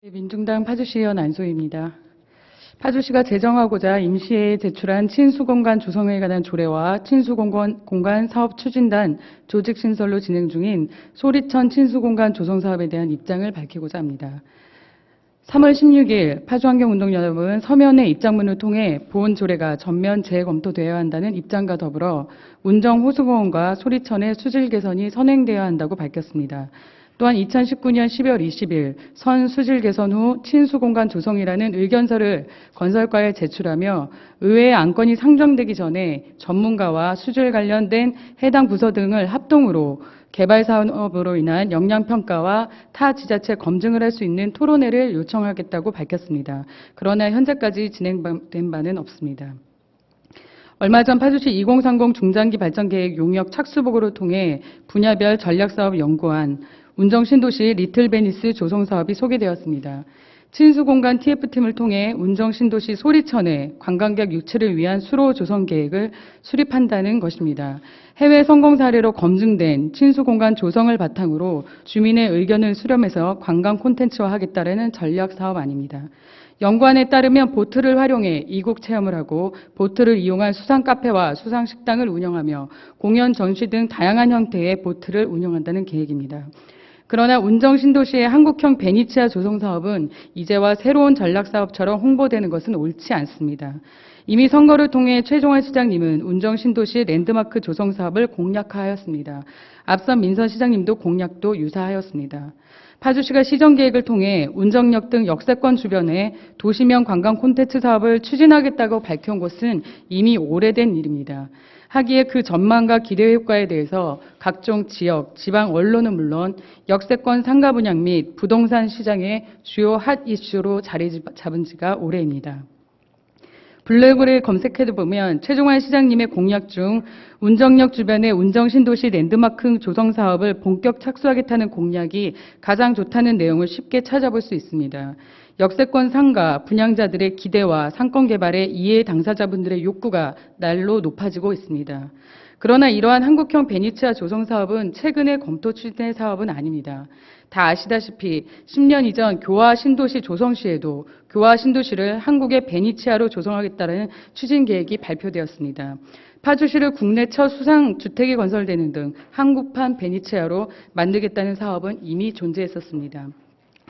민중당 파주시의원 안소희입니다. 파주시가 제정하고자 임시회에 제출한 친수공간 조성에 관한 조례와 친수공간 사업 추진단 조직 신설로 진행 중인 소리천 친수공간 조성 사업에 대한 입장을 밝히고자 합니다. 3월 16일 파주환경운동연합은 서면의 입장문을 통해 본 조례가 전면 재검토되어야 한다는 입장과 더불어 운정 호수공원과 소리천의 수질 개선이 선행되어야 한다고 밝혔습니다. 또한 2019년 12월 20일 선 수질 개선 후 친수공간 조성이라는 의견서를 건설과에 제출하며 의회에 안건이 상정되기 전에 전문가와 수질 관련된 해당 부서 등을 합동으로 개발 사업으로 인한 영향평가와 타 지자체 검증을 할 수 있는 토론회를 요청하겠다고 밝혔습니다. 그러나 현재까지 진행된 바는 없습니다. 얼마 전 파주시 2030 중장기 발전계획 용역 착수보고를 통해 분야별 전략사업 연구안, 운정신도시 리틀베니스 조성사업이 소개되었습니다. 친수공간 TF팀을 통해 운정신도시 소리천에 관광객 유치를 위한 수로 조성 계획을 수립한다는 것입니다. 해외 성공 사례로 검증된 친수공간 조성을 바탕으로 주민의 의견을 수렴해서 관광 콘텐츠화하겠다는 전략 사업 아닙니다. 연구안에 따르면 보트를 활용해 이국 체험을 하고 보트를 이용한 수상 카페와 수상 식당을 운영하며 공연, 전시 등 다양한 형태의 보트를 운영한다는 계획입니다. 그러나 운정신도시의 한국형 베니치아 조성 사업은 이제와 새로운 전략사업처럼 홍보되는 것은 옳지 않습니다. 이미 선거를 통해 최종환 시장님은 운정신도시 랜드마크 조성 사업을 공약하였습니다. 앞선 민선 시장님도 공약도 유사하였습니다. 파주시가 시정계획을 통해 운정역 등 역세권 주변에 도시명 관광 콘텐츠 사업을 추진하겠다고 밝혀온 것은 이미 오래된 일입니다. 하기에 그 전망과 기대 효과에 대해서 각종 지역, 지방 언론은 물론 역세권 상가 분양 및 부동산 시장의 주요 핫 이슈로 자리 잡은 지가 오래입니다. 블로그를 검색해보면 최종환 시장님의 공약 중 운정역 주변의 운정신도시 랜드마크 조성 사업을 본격 착수하겠다는 공약이 가장 좋다는 내용을 쉽게 찾아볼 수 있습니다. 역세권 상가, 분양자들의 기대와 상권 개발에 이해 당사자분들의 욕구가 날로 높아지고 있습니다. 그러나 이러한 한국형 베니치아 조성 사업은 최근에 검토 추진의 사업은 아닙니다. 다 아시다시피 10년 이전 교화 신도시 조성 시에도 교화 신도시를 한국의 베니치아로 조성하겠다는 추진 계획이 발표되었습니다. 파주시를 국내 첫 수상 주택이 건설되는 등 한국판 베니치아로 만들겠다는 사업은 이미 존재했었습니다.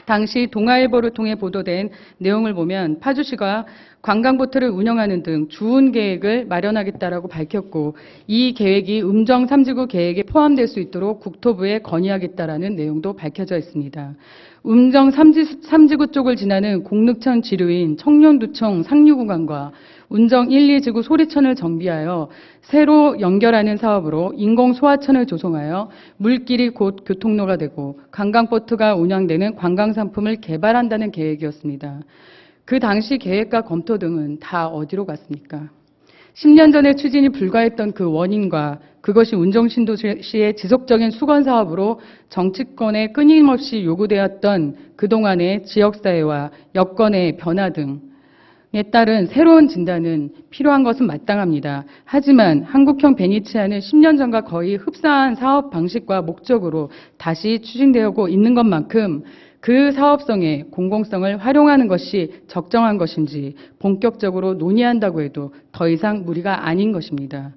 당시 동아일보를 통해 보도된 내용을 보면 파주시가 관광보트를 운영하는 등 주운 계획을 마련하겠다라고 밝혔고 이 계획이 음정 3지구 계획에 포함될 수 있도록 국토부에 건의하겠다라는 내용도 밝혀져 있습니다. 음정 3지구 쪽을 지나는 공릉천 지류인 청년두청 상류구간과 운정 1, 2지구 소리천을 정비하여 새로 연결하는 사업으로 인공 소하천을 조성하여 물길이 곧 교통로가 되고 관광보트가 운영되는 관광상품을 개발한다는 계획이었습니다. 그 당시 계획과 검토 등은 다 어디로 갔습니까? 10년 전에 추진이 불가했던 그 원인과 그것이 운정신도시의 지속적인 수건 사업으로 정치권에 끊임없이 요구되었던 그동안의 지역사회와 여건의 변화 등에 따른 새로운 진단은 필요한 것은 마땅합니다. 하지만 한국형 베니치아는 10년 전과 거의 흡사한 사업 방식과 목적으로 다시 추진되고 있는 것만큼 그 사업성의 공공성을 활용하는 것이 적정한 것인지 본격적으로 논의한다고 해도 더 이상 무리가 아닌 것입니다.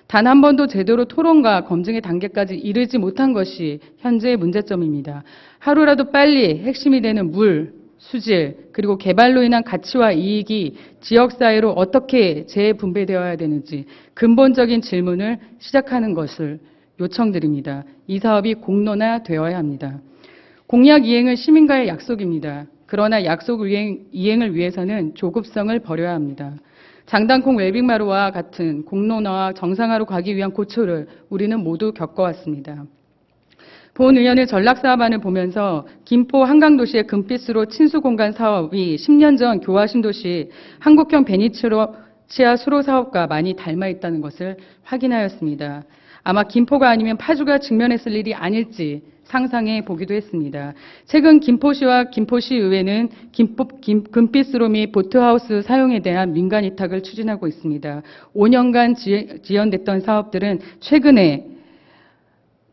단 한 번도 제대로 토론과 검증의 단계까지 이르지 못한 것이 현재의 문제점입니다. 하루라도 빨리 핵심이 되는 물, 수질, 그리고 개발로 인한 가치와 이익이 지역사회로 어떻게 재분배되어야 되는지 근본적인 질문을 시작하는 것을 요청드립니다. 이 사업이 공론화되어야 합니다. 공약 이행은 시민과의 약속입니다. 그러나 약속 이행을 위해서는 조급성을 버려야 합니다. 장단콩 웰빙마루와 같은 공론화와 정상화로 가기 위한 고초를 우리는 모두 겪어왔습니다. 본 의원의 전략사업안을 보면서 김포 한강도시의 금빛으로 친수공간 사업이 10년 전 교화 신도시 한국형 베니치아 수로 사업과 많이 닮아 있다는 것을 확인하였습니다. 아마 김포가 아니면 파주가 직면했을 일이 아닐지 상상해 보기도 했습니다. 최근 김포시와 김포시의회는 금빛수로 및 보트하우스 사용에 대한 민간 위탁을 추진하고 있습니다. 5년간 지연됐던 사업들은 최근에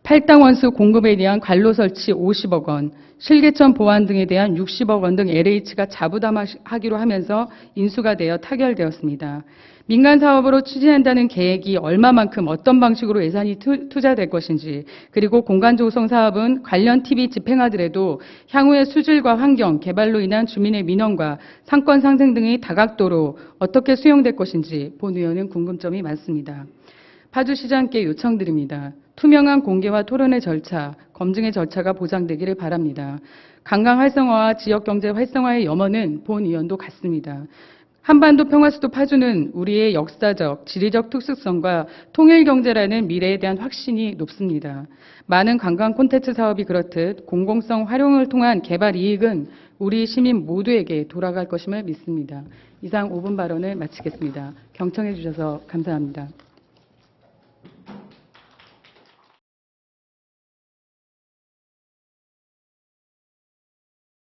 탈당 원수 공급에 대한 관로 설치 50억 원, 실개천 보완 등에 대한 60억 원 등 LH가 자부담하기로 하면서 인수가 되어 타결되었습니다. 민간 사업으로 추진한다는 계획이 얼마만큼 어떤 방식으로 예산이 투자될 것인지, 그리고 공간 조성 사업은 관련 TV 집행하더라도 향후의 수질과 환경, 개발로 인한 주민의 민원과 상권 상생 등의 다각도로 어떻게 수용될 것인지 본 의원은 궁금점이 많습니다. 파주시장께 요청드립니다. 투명한 공개와 토론의 절차, 검증의 절차가 보장되기를 바랍니다. 관광 활성화와 지역경제 활성화의 염원은 본 의원도 같습니다. 한반도 평화수도 파주는 우리의 역사적, 지리적 특수성과 통일경제라는 미래에 대한 확신이 높습니다. 많은 관광 콘텐츠 사업이 그렇듯 공공성 활용을 통한 개발 이익은 우리 시민 모두에게 돌아갈 것임을 믿습니다. 이상 5분 발언을 마치겠습니다. 경청해 주셔서 감사합니다.